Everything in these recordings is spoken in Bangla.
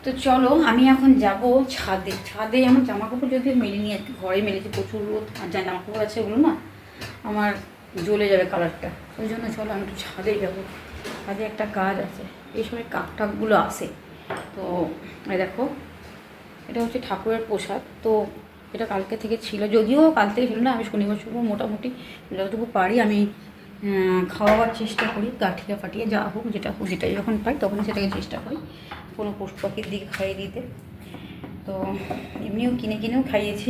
তো চলো আমি এখন যাব ছাদে। ছাদে আমার জামা কাপড় যদি মেলে নিয়ে একটু ঘরে মেলেছি, প্রচুর রোদ আর যা জামা কাপড় আছে ওগুলো না আমার জ্বলে যাবে কালারটা। ওই জন্য চলো আমি একটু ছাদে যাবো। ছাদে একটা কাজ আছে, এই সময় কাক টাকগুলো আসে। তো এই দেখো, এটা হচ্ছে ঠাকুরের প্রসাদ। তো এটা কালকে থেকে ছিল, যদিও কাল থেকে ছিল না, আমি শনিবার শুভ মোটামুটি যতটুকু পারি আমি খাওয়াবার চেষ্টা করি, গাঠিয়া ফাটিয়ে যা হোক, যেটা হোক, যেটাই যখন পাই তখনই সেটাকে চেষ্টা করি কোনো পশু পাখির দিকে খাইয়ে দিতে। তো এমনিও কিনে কিনেও খাইয়েছি,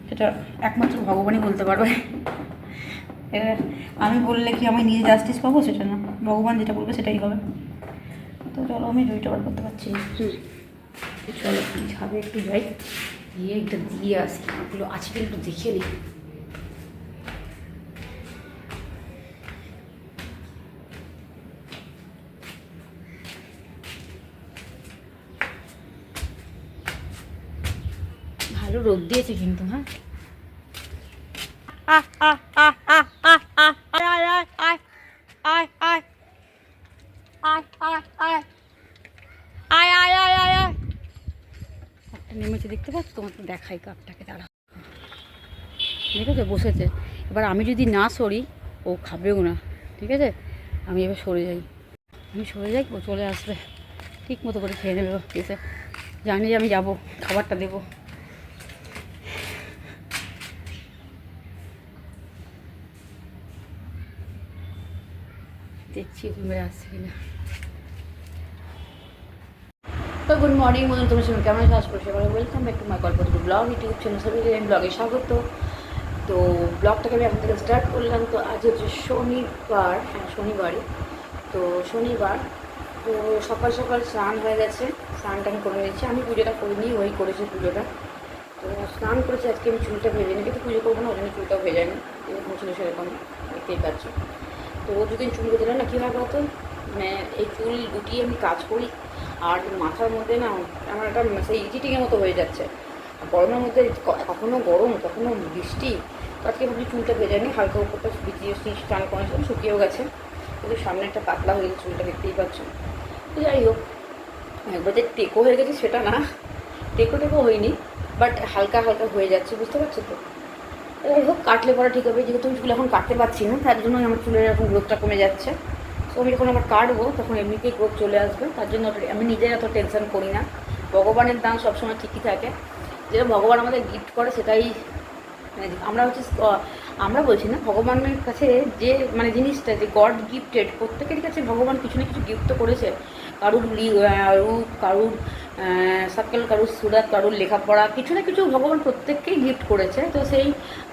সেটা একমাত্র ভগবানই বলতে পারবে। আমি বললে কি আমি নিজে জাস্টিস পাবো? সেটা না, ভগবান যেটা বলবে সেটাই হবে। তো চলো আমি দুইটা বার করতে পারছি। চলো ছাদে একটু যাই, গিয়ে একটা দিয়ে আসি, ওগুলো আছে কিন্তু একটু দেখে নিই। ভালো রোদ দিয়েছে কিন্তু। হ্যাঁ, নেমেছে দেখতে পাচ্ছ? তোমাকে দেখাই কাকটাকে, দাঁড়া। ঠিক আছে, বসেছে। এবার আমি যদি না সরি ও খাবেও না, ঠিক আছে? আমি এবার সরে যাই, আমি সরে যাই, ও চলে আসবে, ঠিক মতো করে খেয়ে নেবে এসে। জানি যে আমি যাবো, খাবারটা দেবো। দেখছি ঘুমে আসছে কিনা। তো গুড মর্নিং বন্ধু, তোমার সঙ্গে কেমন আছো? আশা করি সবাই welcome back to my Kalpataru blog YouTube channel. সবাইকে আমি ব্লগে স্বাগত। তো ব্লগটাকে আমি এখন থেকে স্টার্ট করলাম। তো আজ হচ্ছে শনিবার, হ্যাঁ শনিবারই। তো শনিবার, তো সকাল সকাল স্নান হয়ে গেছে, স্নানটা আমি করে নিয়েছি। আমি পুজোটা করিনি, ওই করেছি পুজোটা। তো স্নান করেছি, আজকে আমি চুলটা ভেজে নিই, কিন্তু পুজো করবো না, ওই জন্য চুলটাও ভেজে নিই, এরকম ছিল সেরকম, দেখতেই পাচ্ছ। তো ও যদি চুল বেঁধে না কী হয় বলতো, মানে এই চুল গুটিয়ে আমি কাজ করি, আর মাথার মধ্যে না আমার একটা সেই ইজিটিংয়ের মতো হয়ে যাচ্ছে। গরমের মধ্যে কখনো গরম কখনো বৃষ্টি। তো আজকে ভাবছি চুলটা ভেজে নিই, হালকা উপরটা ভিজিয়ে স্নান করে শুকিয়েও গেছে, কিন্তু সামনে একটা পাতলা হয়ে গেছে চুলটা, দেখতেই পাচ্ছ। তো যাই হোক, একবার যে টেকো হয়ে গেছে সেটা না, টেকো টেকো হয়নি, বাট হালকা হালকা হয়ে যাচ্ছে, বুঝতে পারছো তো? যাই হোক, কাটলে পরে ঠিক হবে, যেহেতু আমি চুল এখন কাটতে পারছি না, তার জন্যই আমার চুলের এখন গ্রোথটা কমে যাচ্ছে। তো আমি যখন আবার কাটবো তখন এমনিতেই গ্রোথ চলে আসবে, তার জন্য আমি নিজের এত টেনশন করি না। ভগবানের দান সবসময় ঠিকই থাকে, যেটা ভগবান আমাদের গিফট করে সেটাই মানে আমরা হচ্ছে, আমরা বলছি না, ভগবানের কাছে যে মানে জিনিসটা যে গড গিফটেড, প্রত্যেকের কাছে ভগবান কিছু না কিছু গিফট তো করেছে। কারুর রূপ, কারুর সার্কেল, কারুর সুরাত, কারুর লেখাপড়া, কিছু না কিছু ভগবান প্রত্যেককেই গিফট করেছে। তো সেই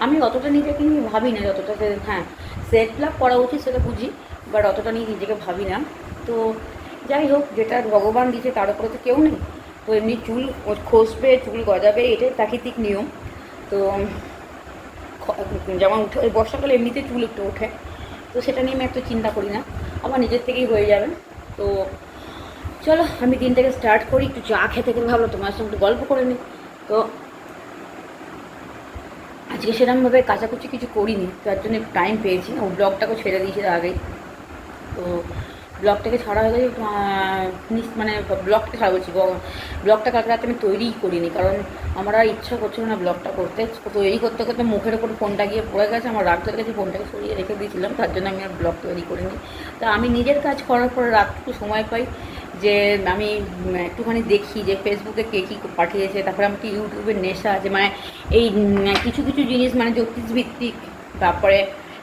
আমি অতটা নিজেকে নিয়ে ভাবি না, যতটা হ্যাঁ সেলফ লাভ করা উচিত সেটা বুঝি, বাট অতটা নিয়ে নিজেকে ভাবি না। তো যাই হোক, যেটা ভগবান দিয়েছে তার উপরে তো কেউ নেই। তো এমনি চুল খসবে, চুল গজাবে, এটাই প্রাকৃতিক নিয়ম। তো যেমন উঠে ওই বর্ষাকালে এমনিতে চুল একটু ওঠে, তো সেটা নিয়ে আমি একটু চিন্তা করি না, আমার নিজের থেকেই হয়ে যাবে। তো চলো আমি দিনটাকে স্টার্ট করি, একটু চা খেতে খেতে ভাবলো তোমার সঙ্গে একটু গল্প করে নিই। তো আজকে সেরকমভাবে কাচাকুচি কিছু করিনি, তার জন্য টাইম পেয়েছি, ও ব্লগটাকেও ছেড়ে দিয়েছি আগেই। তো ব্লগটাকে ছাড়া হয়ে গেছে, মানে ব্লগটা ছাড়া বলছি, ব্লগটা কালকে রাতে আমি তৈরিই করিনি, কারণ আমার আর ইচ্ছা করছিল না ব্লগটা করতে। তৈরি করতে করতে মুখের ওপর ফোনটা গিয়ে পড়ে গেছে, আমার রাগ চলে গেছে, ফোনটাকে সরিয়ে রেখে দিয়েছিলাম, তার জন্য আমি আর ব্লগ তৈরি করিনি। তা আমি নিজের কাজ করার পরে রাতটুকু সময় পাই যে আমি একটুখানি দেখি যে ফেসবুকে কে কী পাঠিয়েছে, তারপরে আমাকে ইউটিউবের নেশা আছে, মানে এই কিছু কিছু জিনিস মানে জ্যোতিষভিত্তিক, তারপরে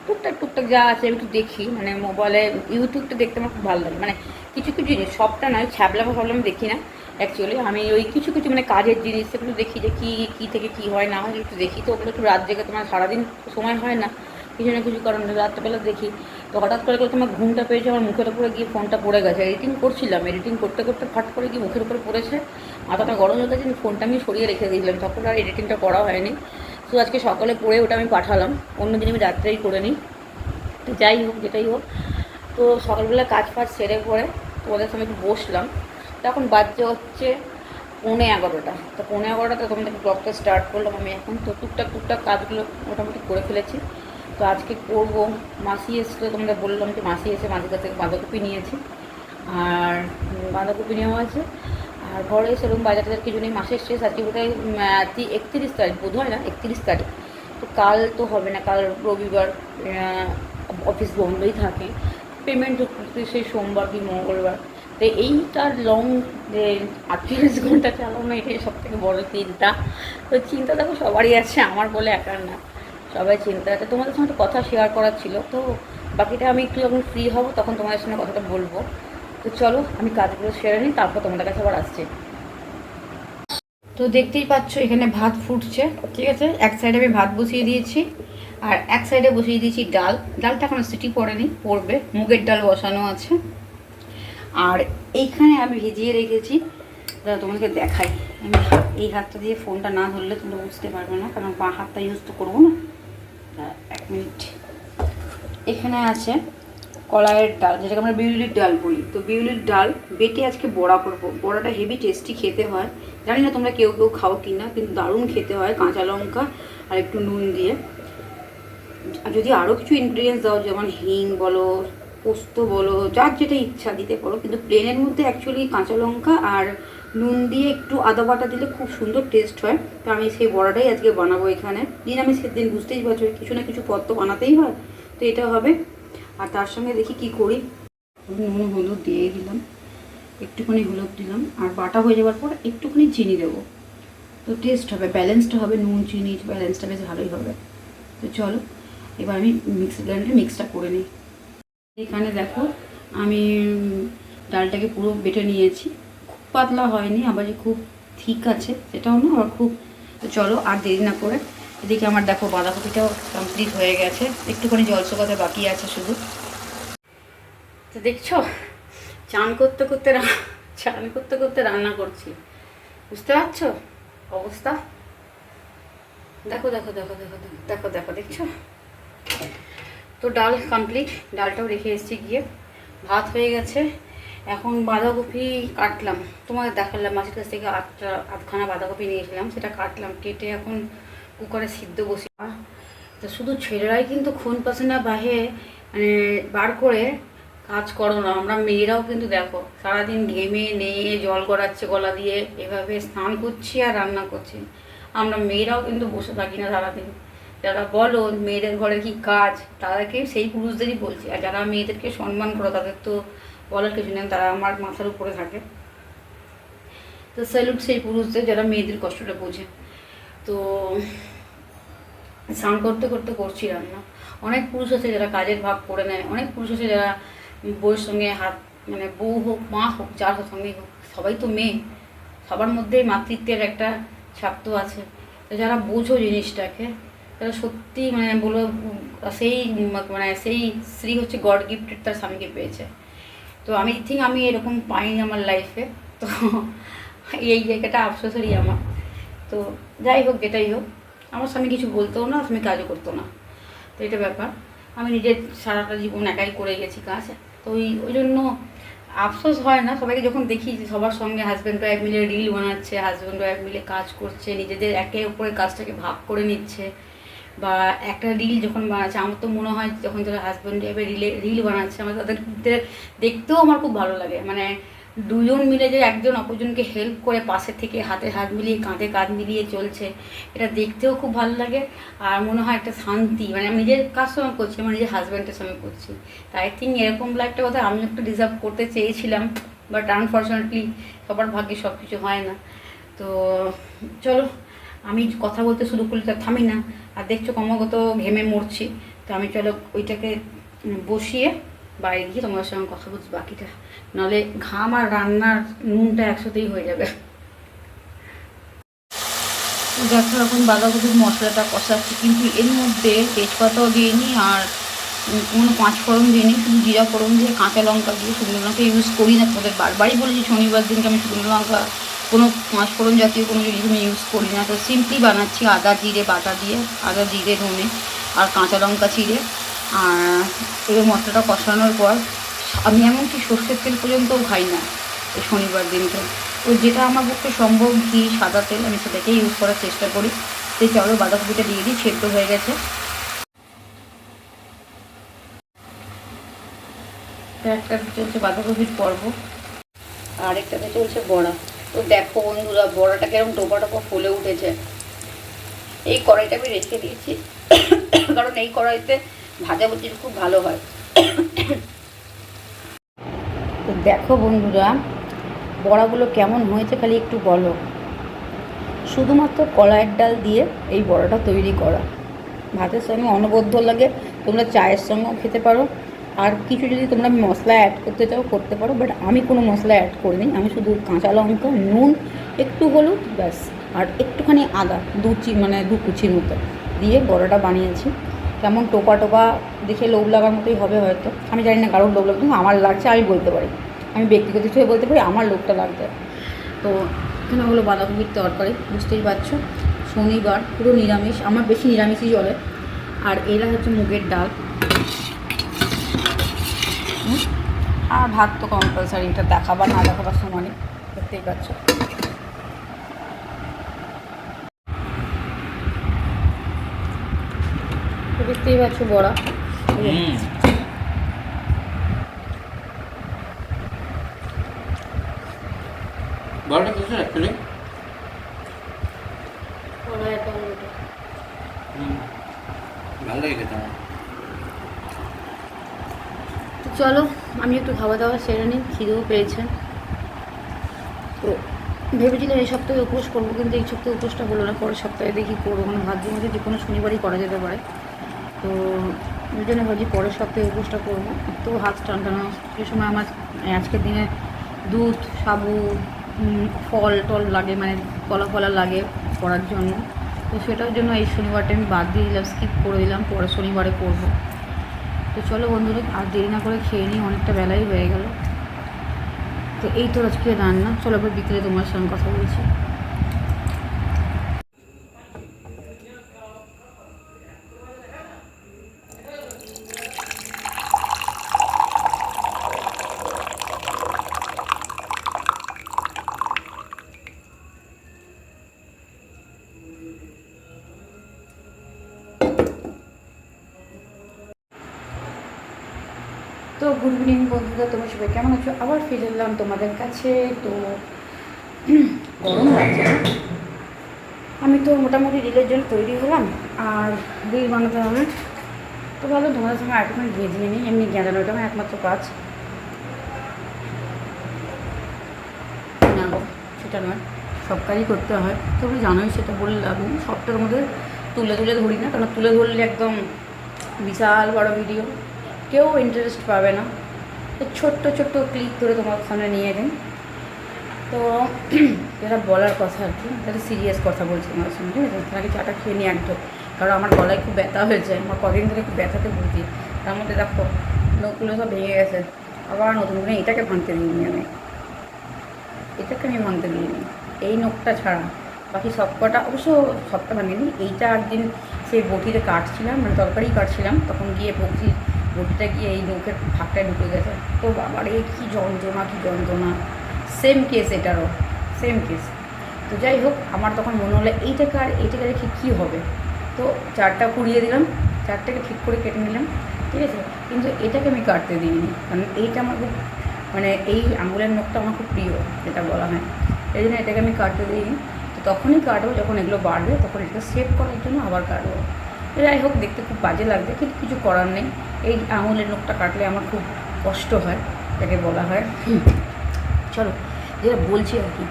টুকটাক টুকটাক যা আছে আমি একটু দেখি, মানে মোবাইলে ইউটিউবটা দেখতে আমার খুব ভালো লাগে, মানে কিছু কিছু জিনিস, সবটা নয়, ছ্যাবলা ভাবলাম দেখি না অ্যাকচুয়ালি, আমি ওই কিছু কিছু মানে কাজের জিনিস সেগুলো দেখি, যে কী থেকে কী হয় না হয় একটু দেখি। তো ওগুলো একটু রাত জেগে, তোমার সারাদিন সময় হয় না, কিছু না কিছু কারণে রাত্রেবেলা দেখি। তো হঠাৎ করে তোমার ঘুমটা পেয়েছে, আমার মুখের উপরে গিয়ে ফোনটা পড়ে গেছে, এডিটিং করছিলাম, এডিটিং করতে করতে ফাট করে গিয়ে মুখের উপরে পড়েছে, মাথাটা গরম হয়ে গেছে, ফোনটা আমি সরিয়ে রেখে দিয়েছিলাম, তখন আর এডিটিংটা করা হয়নি। তো আজকে সকালে পড়ে ওটা আমি পাঠালাম, অন্যদিন আমি রাত্রেই করে নিই। তো যাই হোক, যেটাই হোক, তো সকালবেলা কাজ ফাজ সেরে পরে তোমাদের সঙ্গে একটু বসলাম, তখন বাজছে হচ্ছে 11:15। তো 11:15 তোমাদের ব্লগটা স্টার্ট করলাম আমি এখন। তো টুকটাক টুকটাক কাজগুলো মোটামুটি করে ফেলেছি। তো আজকে করবো, মাসি এসেছিলো, তোমাদের বললাম যে মাসি এসে মাসির কাছ থেকে বাঁধাকপি নিয়েছি, আর বাঁধাকপি নেওয়া আছে, আর ঘরে সেরকম বাজার টাজার কিছু নেই, মাসের শেষ আজকে বোধ হয় 31 তারিখ, বোধ হয় না 31 তারিখ। তো কাল তো হবে না, কাল রবিবার, অফিস বন্ধই থাকে, পেমেন্ট সেই সোমবার কি মঙ্গলবার। তো এইটার লং যে 48 ঘন্টা চালানো, এটাই সব থেকে বড়ো চিন্তা। তো চিন্তা দেখো সবারই আছে, আমার বলে একার না, সবাই চিন্তা আছে। তোমাদের সঙ্গে একটা কথা শেয়ার করার ছিল, তো বাকিটা আমি একটু যখন ফ্রি হব তখন তোমাদের সঙ্গে কথাটা বলবো। তো চলো আমি কাজগুলো সেরে নিই, তারপর তোমাদের কাছে আবার আসছি। তো দেখতেই পাচ্ছ এখানে ভাত ফুটছে, ঠিক আছে। এক সাইডে আমি ভাত বসিয়ে দিয়েছি, আর এক সাইডে বসিয়ে দিয়েছি ডাল। ডালটা এখনো সিটি পড়েনি, পড়বে। মুগের ডাল বসানো আছে। আর এইখানে আমি ভিজিয়ে রেখেছি, তোমাকে দেখাই। আমি এই হাতটা দিয়ে ফোনটা না ধরলে তোমরা বুঝতে পারবে না, কারণ বাঁ হাতটা ইউজ তো করবো না। 1 মিনিট। এখানে আছে কলাইয়ের ডাল, যেটাকে আমরা বিউলির ডাল বলি। তো বিউলির ডাল বেটে আজকে বড়া করবো। বড়াটা হেভি টেস্টি খেতে হয়, জানি না তোমরা কেউ কেউ খাও কি না, কিন্তু দারুণ খেতে হয় কাঁচা লঙ্কা আর একটু নুন দিয়ে। আর যদি আরও কিছু ইনগ্রিডিয়েন্টস দাও, যেমন হিং বলো, পোস্ত বলো, যার যেটা ইচ্ছা দিতে পারো, কিন্তু প্লেনের মধ্যে অ্যাকচুয়ালি কাঁচা লঙ্কা আর নুন দিয়ে একটু আদা বাটা দিলে খুব সুন্দর টেস্ট হয়। তো আমি সেই বড়াটাই আজকে বানাবো এখানে। নিরামিষের দিন বুঝতেই পারছো, কিছু না কিছু পদ তো বানাতেই হয়, তো এটা হবে। আর তার সঙ্গে দেখি কি করি। নুন হলুদ দিয়ে দিলাম, একটুখানি হলুদ দিলাম, আর বাটা হয়ে যাওয়ার পর একটুখানি চিনি দেবো, তো টেস্ট হবে, ব্যালেন্সড হবে। নুন চিনি ব্যালেন্সটা বেশ ভালোই হবে। তো চলো এবার আমি মিক্সি গ্রাইন্ডারে মিক্সটা করে নিই। এখানে দেখো আমি ডালটাকে পুরো বেটে নিয়েছি, খুব পাতলা হয়নি, আবার যে খুব ঠিক আছে সেটাও না, আবার খুব। তো চলো আর দেরি না করে, এদিকে আমার দেখো বাঁধাকপিটাও কমপ্লিট হয়ে গেছে, একটুখানি জল শুকাতে বাকি আছে শুধু। তো দেখছো চান করতে করতে রান্না করছি, বুঝতে পারছো অবস্থা। দেখো দেখো দেখো দেখো দেখো দেখো দেখছো। তো ডাল কমপ্লিট, ডালটাও রেখে এসেছি গিয়ে, ভাত হয়ে গেছে। এখন বাঁধাকপি কাটলাম, তোমাদের দেখালাম মাছের কাছ থেকে আধখানা বাঁধাকপি নিয়েছিলাম, সেটা কাটলাম, কেটে এখন কুকারে সিদ্ধ বসি। তো শুধু ছেলেরাই কিন্তু খুন পাসনা বাহে মানে বার করে কাজ করো না, আমরা মেয়েরাও কিন্তু দেখো সারাদিন ঘেমে নিয়ে জল গড়াচ্ছে গলা দিয়ে, এভাবে স্নান করছি আর রান্না করছি। আমরা মেয়েরাও কিন্তু বসে থাকি না সারাদিন। যারা বলো মেয়েদের ঘরে কি কাজ, তাদেরকে সেই পুরুষদেরই বলছি। আর যারা মেয়েদেরকে সম্মান করো তাদের তো বলার কিছু নেই, তারা আমার মাথার উপরে থাকে। তো স্যালুট সেই পুরুষদের যারা মেয়েদের কষ্টটা বোঝে। তো স্নান করতে করতে করছি রান্না। অনেক পুরুষ আছে যারা কাজের ভাগ করে নেয়, অনেক পুরুষ আছে যারা বউয়ের সঙ্গে হাত, মানে বউ হোক মা হোক যার সঙ্গেই হোক, সবাই তো মেয়ে, সবার মধ্যেই মাতৃত্বের একটা ছাপ তো আছে। তো যারা বোঝো জিনিসটাকে, তারা সত্যি মানে বলো সেই মানে সেই স্ত্রী হচ্ছে গড গিফটেড, তার স্বামীকে পেয়েছে। তো আমি আমি এরকম পাইনি আমার লাইফে। তো এই জায়গাটা আফসোসেরই আমার। তো যাই হোক, যেটাই হোক, আমার স্বামী কিছু বলতেও না, স্বামী কাজও করতো না। তো এটা ব্যাপার, আমি নিজের সারাটা জীবন একাই করে গেছি কাজ। তো ওই জন্য আফসোস হয় না। সবাইকে যখন দেখি যে সবার সঙ্গে হাজব্যান্ড ওয়াইফ মিলে রিল বানাচ্ছে, হাজব্যান্ড ওয়াইফ মিলে কাজ করছে, নিজেদের একে অপরের কাজটাকে ভাগ করে নিচ্ছে, বা একটা রিল যখন বানাচ্ছে, আমার তো মনে হয় যখন যারা হাজব্যান্ড ওয়াইফের রিল বানাচ্ছে, আমার তাদের দেখতেও আমার খুব ভালো লাগে। মানে দুজন মিলে যে একজন অপরজনকে হেল্প করে পাশে থেকে হাতে হাত মিলিয়ে কাঁধে কাঁধ মিলিয়ে চলছে, এটা দেখতেও খুব ভালো লাগে। আর মনে হয় একটা শান্তি, মানে আমি নিজের কাজ সঙ্গে করছি, আমার নিজের হাজব্যান্ডের সঙ্গে করছি। তাই আই থিঙ্ক এরকম একটা কথা আমি একটু ডিজার্ভ করতে চেয়েছিলাম, বাট আনফর্চুনেটলি সবার ভাগ্যে সব কিছু হয় না। তো চলো আমি কথা বলতে শুরু করলে তো থামি না, আর দেখছো ক্রমাগত ঘেমে মরছি। তো আমি চলো ওইটাকে বসিয়ে বাইরে গিয়ে তোমাদের সঙ্গে কথা বলছি বাকিটা, নাহলে ঘাম আর রান্নার নুনটা একসাথেই হয়ে যাবে। দেখো এখন বাঁধাকপির মশলাটা কষাচ্ছি, কিন্তু এর মধ্যে তেজপাতাও দিইনি আর কোনো 5 ফোড়ন দিইনি, শুধু জিরা ফোড়ন দিয়ে কাঁচা লঙ্কা দিয়ে। শুকনো লঙ্কা ইউজ করি না, তোমাদের বারবারই বলেছি শনিবার দিনকে আমি শুকনো লঙ্কা কোনো 5 ফোড়ন জাতীয় কোনো জিনিস আমি ইউজ করি না। তো সিম্পলি বানাচ্ছি আদা জিরে বাটা দিয়ে, আদা জিরে ধনে আর কাঁচা লঙ্কা চিড়ে। আর এবার মশলাটা কষানোর পর আমি এমনকি সর্ষের তেল পর্যন্তও খাই না এই শনিবার দিনকে। তো যেটা আমার পক্ষে সম্ভব ঘি সাদা তেল, আমি সেটাকেই ইউজ করার চেষ্টা করি। তো চলো বাঁধাকপিটা দিয়ে দিই, সেদ্ধ হয়ে গেছে। একটাতে চলছে বাঁধাকপির পর্ব, আর একটাতে চলছে বড়া। তো দেখো বন্ধুরা বড়াটা কিরকম টোপা টোপা ফুলে উঠেছে। এই কড়াইটা আমি রেখে দিয়েছি কারণ এই কড়াইতে ভাজাভুজি খুব ভালো হয়। তো দেখো বন্ধুরা বড়াগুলো কেমন হয়েছে খালি একটু বলো। শুধুমাত্র কলাইয়ের ডাল দিয়ে এই বড়াটা তৈরি করা, ভাতের সঙ্গে অনবদ্য লাগে, তোমরা চায়ের সঙ্গেও খেতে পারো। আর কিছু যদি তোমরা মশলা অ্যাড করতে চাও করতে পারো, বাট আমি কোনো মশলা অ্যাড করিনি। আমি শুধু কাঁচা লঙ্কা, নুন, একটু হলুদ, ব্যাস, আর একটুখানি আদা দু কুচির মতো দিয়ে বড়াটা বানিয়েছি। কেমন টোপা টোপা দেখে লোভ লাগার মতোই হবে হয়তো, আমি জানি না কারোর লোভ লাগবে, কিন্তু আমার লাগছে, আমি বলতে পারি, আমি ব্যক্তিগত হিসেবে বলতে পারি আমার লোভটা লাগবে। তো এখানে হলো বাঁধাকপির তরকারি, বুঝতেই পারছো শনিবার পুরো নিরামিষ, আমার বেশি নিরামিষই চলে। আর এরা হচ্ছে মুগের ডাল, আর ভাত তো কম্পালসারি, এটা দেখাবার না দেখাবার সমানে, দেখতেই পাচ্ছ। দেখতেই পাচ্ছ বড়া, বড়াটা কিছু অ্যাকচুয়ালি ভালো লাগে খেতে আমার। চলো আমি একটু খাওয়া দাওয়া সেরে নিই, খিদেও পেয়েছে। তো ভেবেছিলাম এই সপ্তাহে উপোস করবো, কিন্তু এই সপ্তাহে উপোসটা হলো না, পরের সপ্তাহে দেখি করবো, মানে ভাবছি মধ্যে যে কোনো শনিবারই করা যেতে পারে। তো ওই জন্য ভাবছি পরের সপ্তাহে উপোসটা করবো। তো হাত টানটানো সে সময় আমার আজকের দিনে দুধ, সাবু, ফল টল লাগে, মানে কলা ফলা লাগে করার জন্য। তো সেটার জন্য এই শনিবারটা আমি বাদ দিয়ে দিলাম, স্কিপ করে দিলাম, পরের শনিবারে করবো। তো চলো বন্ধুরা আর দেরি না করে খেয়ে নিই, অনেকটা বেলাই হয়ে গেল। তো এই তো আজকে রান্না, চলো এবার বিকেলে তোমার সঙ্গে কথা বলছি। তো গুড ইভিনিং বন্ধুরা, তোমার সবাই কেমন আছো? আবার ফিরে এলাম তোমাদের কাছে। তো গরম লাগছে না, আমি তো মোটামুটি রিলের জন্য তৈরি হলাম, আর রিল বানাতে হবে। তো ভালো তোমাদের সঙ্গে আরেকটুখানি ভেজিয়ে নিই, এমনি গেঁজানোটা আমার একমাত্র কাজ না, সেটা নয়, সব কাজই করতে হয়। তবে জানোই, সেটা বলে লাভ নেই, সবটার মধ্যে তুলে তুলে ধরি না, কারণ তুলে ধরলে একদম বিশাল বড় ভিডিও, কেউ ইন্টারেস্ট পাবে না। তো ছোট্ট ছোট্ট ক্লিক করে তোমার সামনে নিয়ে দিন। তো যেটা বলার কথা আর কি, তাহলে সিরিয়াস কথা বলছি আমার সঙ্গে, ঠিক আছে? তাকে চাটা খেয়ে নিয়ে একদম, কারণ আমার গলায় খুব ব্যথা হয়েছে, আমার কদিন ধরে খুব ব্যথাতে ভুগছি। তার মধ্যে দেখো নখগুলো সব ভেঙে গেছে, আবার নতুন করে এটাকে ভাঙতে দিইনি আমি, এটাকে আমি ভাঙতে দিইনি, এই নখটা ছাড়া বাকি সব কটা, অবশ্য সবটা ভাঙিনি। এইটা একদিন সেই বটিতে কাটছিলাম, মানে তরকারি কাটছিলাম, তখন গিয়ে বটিটা গিয়ে এই নখের ফাঁকটায় ঢুকে গেছে। তো বাবার এই কী যন্ত্রণা, কী যন্ত্রণা, সেম কেস, এটারও সেম কেস। তো যাই হোক, আমার তখন মনে হলো এইটাকে আর এইটাকে রেখে কী হবে, তো চারটা কুড়িয়ে দিলাম, চারটাকে ঠিক করে কেটে নিলাম, ঠিক আছে। কিন্তু এটাকে আমি কাটতে দিইনি, কারণ এইটা আমার খুব, মানে এই আঙুলের নখটা আমার খুব প্রিয়, যেটা বলা হয়, এই জন্য এটাকে আমি কাটতে দিইনি। তো তখনই কাটবো যখন এগুলো বাড়বে, তখন এটা সেভ করার জন্য আবার কাটবো। যাই হোক, দেখতে খুব বাজে লাগবে, কিন্তু কিছু করার নেই, এই আঙুলের নখটা কাটলে আমার খুব কষ্ট হয়, এটাকে বলা হয়। চলো যেটা বলছি আর কি,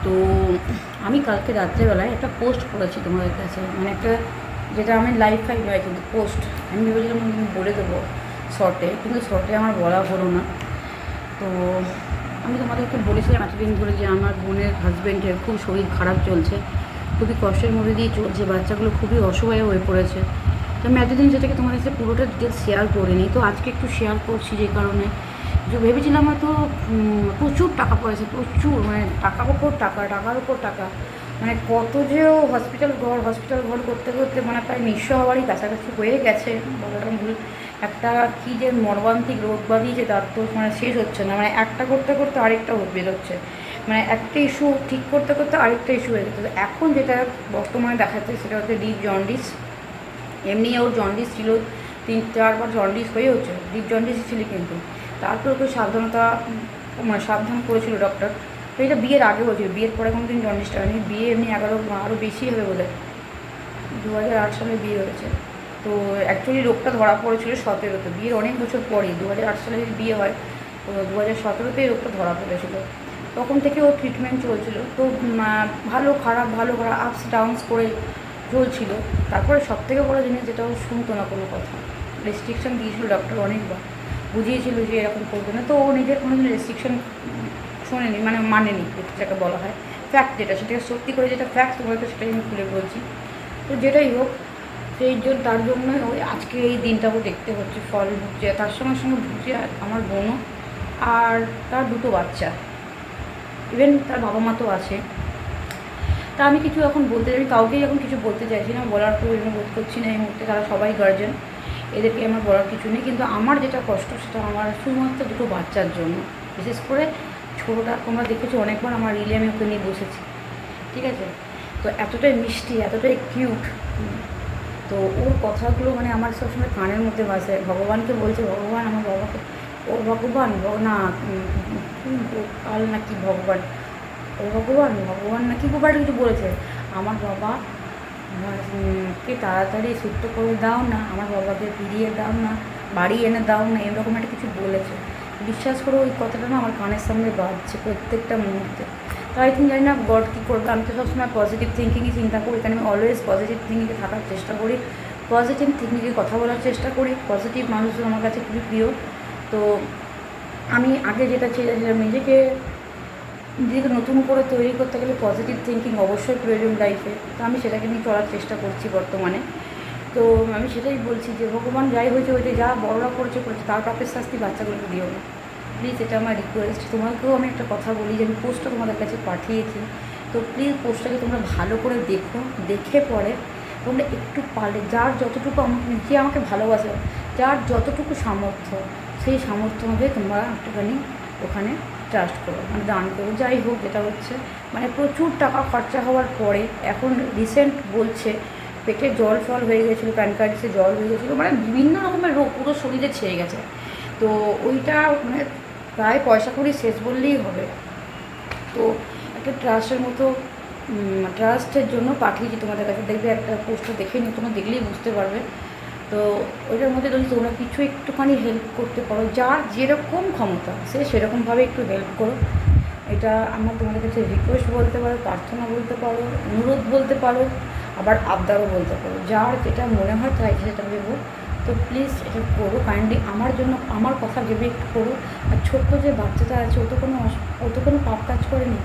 তো আমি কালকে রাত্রেবেলায় একটা পোস্ট করেছি তোমাদের কাছে, মানে একটা, যেটা আমি লাইভ ফাইভ নয় কিন্তু পোস্ট, আমি ভেবেছিলাম আমি বলে দেবো শর্টে, কিন্তু শর্টে আমার বলা হলো না। তো আমি তোমাদেরকে বলেছিলাম এতদিন ধরে যে আমার বোনের হাজব্যান্ডের খুব শরীর খারাপ চলছে, খুবই কষ্টের মধ্যে দিয়ে চলছে, বাচ্চাগুলো খুবই অসহায় হয়ে পড়েছে। তো আমি এতদিন যেটাকে তোমাদের সাথে পুরোটা ডিটেলস শেয়ার করিনি, তো আজকে একটু শেয়ার করছি, যে কারণে যে ভেবেছিলাম হয়তো প্রচুর টাকা পয়সা, প্রচুর, মানে টাকার উপর টাকা, টাকার উপর টাকা, মানে কত যে হসপিটাল ঘর করতে করতে মানে প্রায় নিঃস্ব হওয়ারই কাছাকাছি হয়ে গেছে বলাটা ভুল। একটা কী যে মর্মান্তিক রোগ বাঁধিয়েছে তার তো মানে শেষ হচ্ছে না, মানে একটা করতে করতে আরেকটা বেরোচ্ছে, মানে একটা ইস্যু ঠিক করতে করতে আরেকটা ইস্যু হয়ে যাচ্ছে। তো এখন যেটা বর্তমানে দেখাচ্ছে সেটা হচ্ছে ডিপ জন্ডিস। এমনি ওর জন্ডিস ছিল, 3-4 বার জন্ডিস হয়ে হচ্ছে, ডিপ জন্ডিসই ছিল, কিন্তু তারপর ওকে সাবধান করেছিল ডক্টর, তো এটা বিয়ের আগে হয়েছিল, বিয়ের পরে কোনো দিন জন্ডিসটা হয়নি। বিয়ে এমনি 11 আরও বেশি হবে বোধ হয়, 2008 সালে বিয়ে হয়েছে। তো অ্যাকচুয়ালি রোগটা ধরা পড়েছিল 17-তে, বিয়ের অনেক বছর পরেই। 2008 সালে যদি বিয়ে হয় তো 2017-তেই রোগটা ধরা পড়েছিল। তখন থেকে ওর ট্রিটমেন্ট চলছিল। তো ভালো খারাপ আপস ডাউনস করে চলছিল। তারপরে সবথেকে বড় জিনিস, যেটা ও শুনতো না কোনো কথা, রেস্ট্রিকশান দিয়েছিল ডক্টর অনেকবার, বুঝিয়েছিল যে এরকম করবে না। তো ও নিজের কোনো দিন রেস্ট্রিকশান শোনেনি, মানে মানেনি, যেটাকে বলা হয় ফ্যাক্ট, যেটা সেটাকে সত্যি করে যেটা ফ্যাক্ট তোমাকে সেটাই আমি খুলে বলছি। তো যেটাই হোক, সেই জন্য তার জন্যই ওই আজকে এই দিনটাও দেখতে হচ্ছে। ফল ভুগছে, তার সঙ্গে সঙ্গে ভুগছে আমার বোনও, আর তার 2টো বাচ্চা, ইভেন তার বাবা মা তো আছে। তা আমি কিছু এখন বলতে চাই, কাউকেই এখন কিছু বলতে চাইছি না, বলার প্রয়োজন বোধ করছি না এই মুহূর্তে। তারা সবাই গার্জেন, এদেরকে আমার বলার কিছু নেই। কিন্তু আমার যেটা কষ্ট, সেটা আমার শুধুমাত্র 2টো বাচ্চার জন্য। বিশেষ করে ছোটোটা তোমরা দেখেছো অনেকবার আমার রিলে, আমি ওকে নিয়ে বসেছি, ঠিক আছে? তো এতটাই মিষ্টি, এতটাই কিউট। তো ওর কথাগুলো মানে আমার সবসময় কানের মধ্যে ভাসে। ভগবানকে বলছে, ভগবান আমার বাবাকে, ও ভগবান না কাল নাকি ভগবান, ও ভগবান নাকি গোবার কিছু বলেছে, আমার বাবা কে তাড়াতাড়ি সুস্থ করে দাও না, আমার বাবাকে ফিরিয়ে দাও না, বাড়ি এনে দাও না, এরকম একটা কিছু বলেছে। বিশ্বাস করে ওই কথাটা না আমার কানের সামনে বাজছে প্রত্যেকটা মুহূর্তে। তো আই থিঙ্ক জানি না গড কী করবে। আমি তো সবসময় পজিটিভ থিঙ্কিংই চিন্তা করি, কারণ আমি অলওয়েজ পজিটিভ থিঙ্কিংয়ে থাকার চেষ্টা করি, পজিটিভ থিঙ্কিংয়ে কথা বলার চেষ্টা করি। পজিটিভ মানুষজন আমার কাছে খুবই প্রিয়। তো আমি আগে যেটা চেয়েছিলাম, নিজেকে নতুন করে তৈরি করতে গেলে পজিটিভ থিঙ্কিং অবশ্যই প্রয়োজন লাইফে। তো আমি সেটাকে নিয়ে চলার চেষ্টা করছি বর্তমানে। তো আমি সেটাই বলছি যে ভগবান যাই হয়েছে হয়েছে, যা বড়রা করেছে তার পাপের শাস্তি বাচ্চাগুলোকে দিও না প্লিজ, এটা আমার রিকোয়েস্ট। তোমাকেও আমি একটা কথা বলি যে আমি পোস্টটা তোমাদের কাছে পাঠিয়েছি, তো প্লিজ পোস্টটাকে তোমরা ভালো করে দেখো, দেখে পরে তোমরা একটু পারলে, যার যতটুকু যে আমাকে ভালোবাসে, যার যতটুকু সামর্থ্য, সেই সামর্থ্য অনুযায়ী তোমরা একটুখানি ওখানে ট্রাস্ট করো, মানে দান করো। যাই হোক, যেটা হচ্ছে মানে প্রচুর টাকা খরচা হওয়ার পরে এখন রিসেন্ট বলছে পেটে জল ফল হয়ে গেছিলো, প্যানকার্ডিসে জল হয়ে গেছিলো, মানে বিভিন্ন রকমের রোগ পুরো শরীরে ছেয়ে গেছে। তো ওইটা মানে প্রায় পয়সা করি শেষ বললেই হবে। তো একটা ট্রাস্টের মতো ট্রাস্টের জন্য পাঠিয়েছি তোমাদের কাছে, দেখবে একটা পোস্টটা দেখে নিও, তোমরা দেখলেই বুঝতে পারবে। তো ওইটার মধ্যে যদি তোমরা কিছু একটুখানি হেল্প করতে পারো, যার যেরকম ক্ষমতা সে সেরকমভাবে একটু হেল্প করো। এটা আমার তোমাদের কাছে রিকোয়েস্ট বলতে পারো, প্রার্থনা বলতে পারো, অনুরোধ বলতে পারো, আবার আবদারও বলতে পারো, যার যেটা মনে হয় তাই সেটা ভেবো। তো প্লিজ এটা করো কাইন্ডলি, আমার জন্য, আমার কথা ভেবে একটু করো। আর ছোট্ট যে বাচ্চাটা আছে, ও তো কোনো পাপ কাজ করেনি,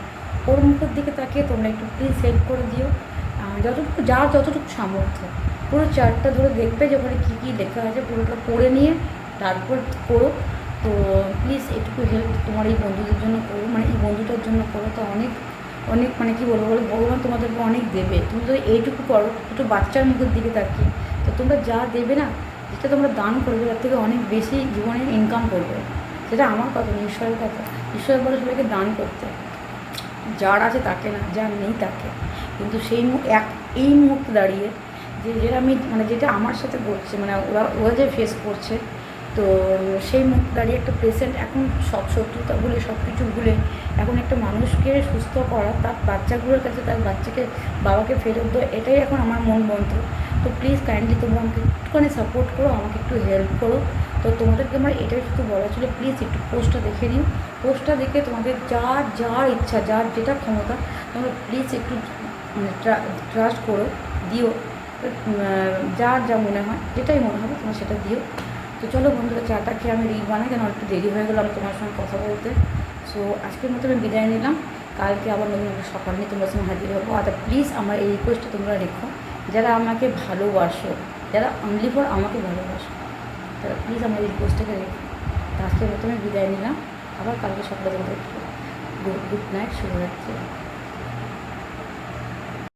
ওর মুখের দিকে তাকিয়ে তোমরা একটু প্লিজ হেল্প করে দিও, যতটুকু, যার যতটুকু সামর্থ্য। পুরো চার্টটা ধরে দেখবে যে ওখানে কী কী লেখা আছে, পুরোটা পড়ে নিয়ে তারপর করো। তো প্লিজ একটু হেল্প তোমার এই বন্ধুদের জন্য করো, মানে এই বন্ধুটার জন্য করো। তো অনেক অনেক মানে কী বলবো বলো, ভগবান তোমাদেরকে অনেক দেবে। তুমি যদি এইটুকু করো, দুটো বাচ্চার মুখের দিকে তাকিয়ে, তো তোমরা যা দেবে না, যেটা তোমরা দান করবে তার থেকে অনেক বেশি জীবনে ইনকাম করবে। সেটা আমার কথা না, ঈশ্বরের কথা। ঈশ্বর বলে সবাইকে দান করতে, যার আছে তাকে না, যার নেই তাকে। কিন্তু এই মুহূর্তে দাঁড়িয়ে যেটা আমি মানে যেটা আমার সাথে ঘটছে, মানে ওরা যে ফেস করছে, তো সেই মুহূর্তে দাঁড়িয়ে একটা পেশেন্ট এখন সব শত্রুতা ভুলে, সব কিছু ভুলে এখন একটা মানুষকে সুস্থ করা, তার বাচ্চাগুলোর কাছে তার বাচ্চাকে বাবাকে ফেরত দেওয়া, এটাই এখন আমার মন মন্ত্র। তো প্লিজ কাইন্ডলি তোমরা আমাকে একটুখানি সাপোর্ট করো, আমাকে একটু হেল্প করো। তো তোমাদেরকে আমার এটাই শুধু বলা ছিল, প্লিজ একটু পোস্টটা দেখে নিও। পোস্টটা দেখে তোমাদের যার ইচ্ছা, যার যেটা ক্ষমতা, তোমরা প্লিজ একটু মানে ট্রাস্ট করো, দিও। যার যা মনে হয়, যেটাই মনে হবে তোমরা সেটা দিও। তো চলো বন্ধুরা, চাটা খেয়ে আমি রিল বানাই, কেন একটু দেরি হয়ে গেলো আমার তোমার সঙ্গে কথা বলতে। সো আজকের মতো আমি বিদায় নিলাম, কালকে আবার নতুন একটা সকাল নিয়ে তোমার সঙ্গে হাজির হবো। আর প্লিজ আমার এই রিকোয়েস্টটা তোমরা রেখো, যারা আমাকে ভালোবাসো, যারা অনলি ফর আমাকে ভালোবাসো, তারা প্লিজ আমার এই রিকোয়েস্টটাকে রেখো। তো আজকের মতো আমি বিদায় নিলাম, আবার কালকে সকালে তোমাদের গুড নাইট, শুভরাত্রি।